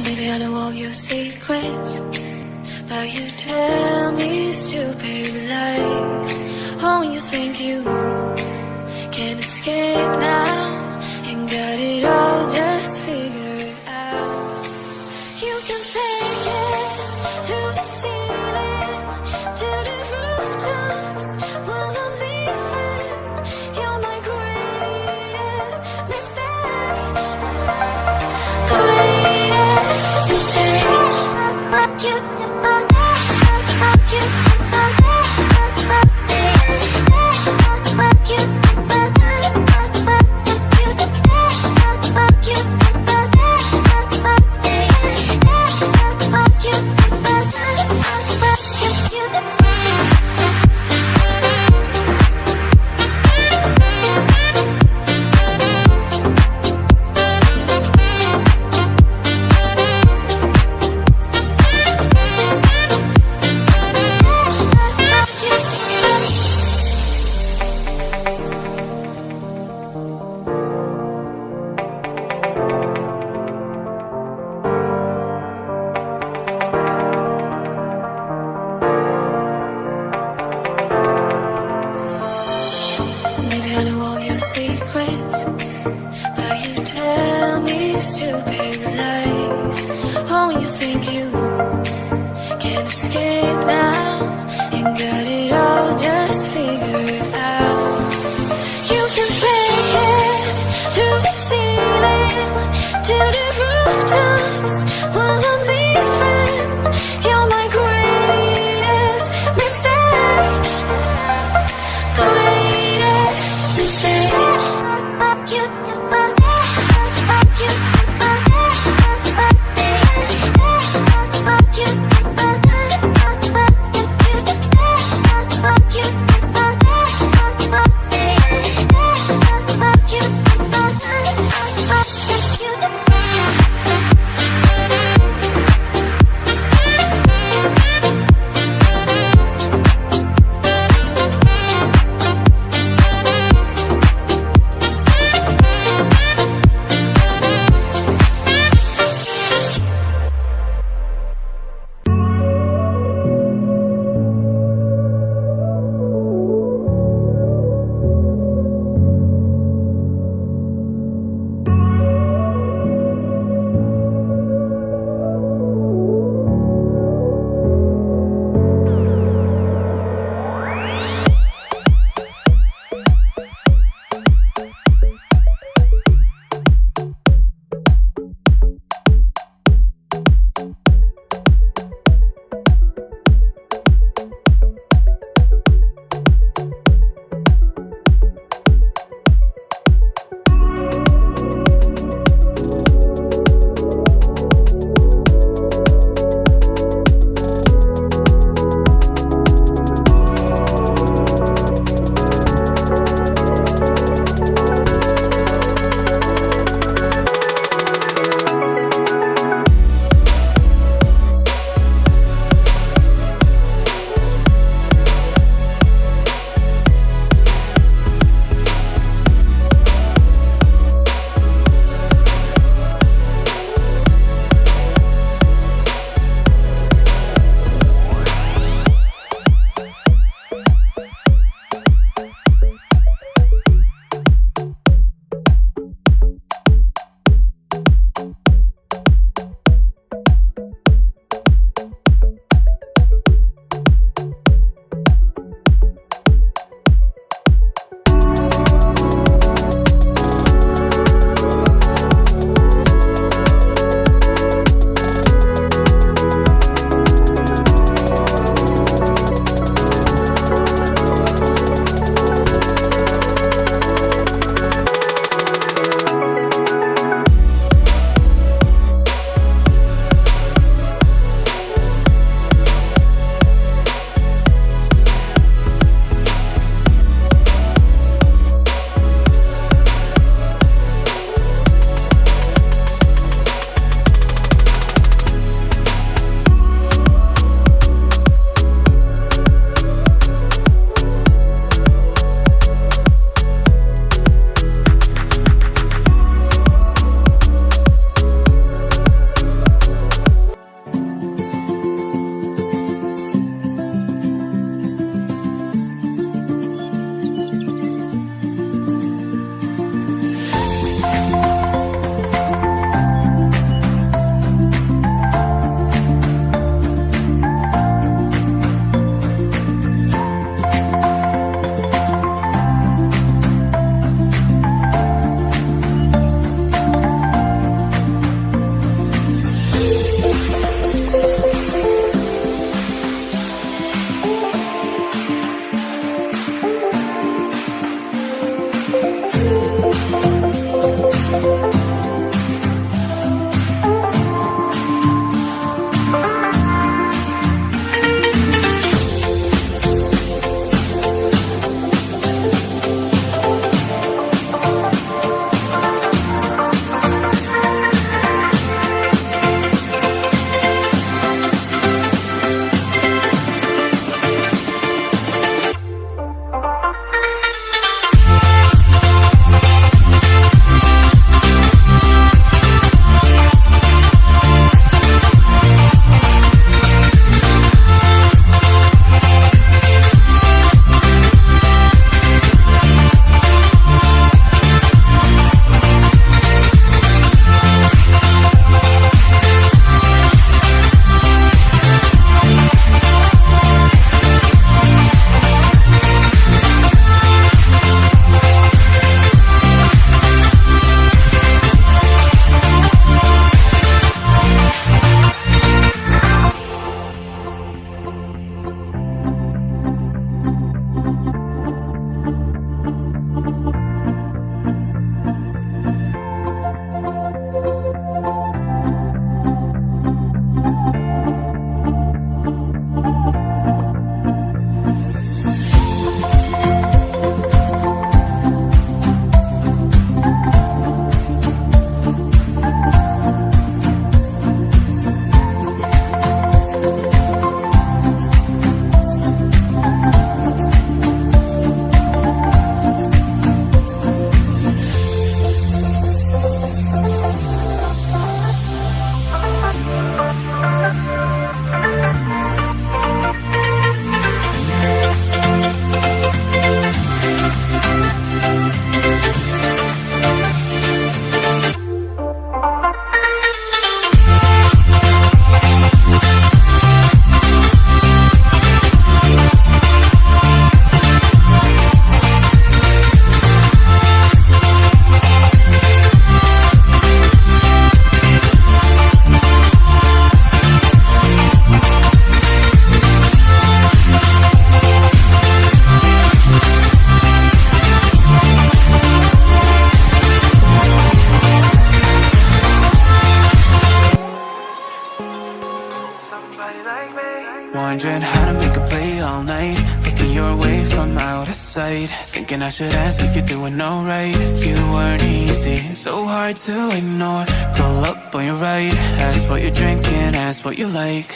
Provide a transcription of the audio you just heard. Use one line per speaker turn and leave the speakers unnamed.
Maybe I know all your secrets, but you tell me stupid lies. Oh, you think you can escape now and got it all just figured out. You can fake it through the ceiling to the rooftops while I'm leaving. You're my greatest mistake. Greatest mistake. I know all your secrets, but you tell me stupid lies. Oh, you think you can escape now and got it all just figured out. You can fake it through the ceiling to the rooftops while I'm leaving. You're my greatest mistake.
wondering how to make a play all night. Looking your way from out of sight, thinking I should ask if you're doing alright. You weren't easy, so hard to ignore. Pull up on your right, ask what you're drinking, ask what you like.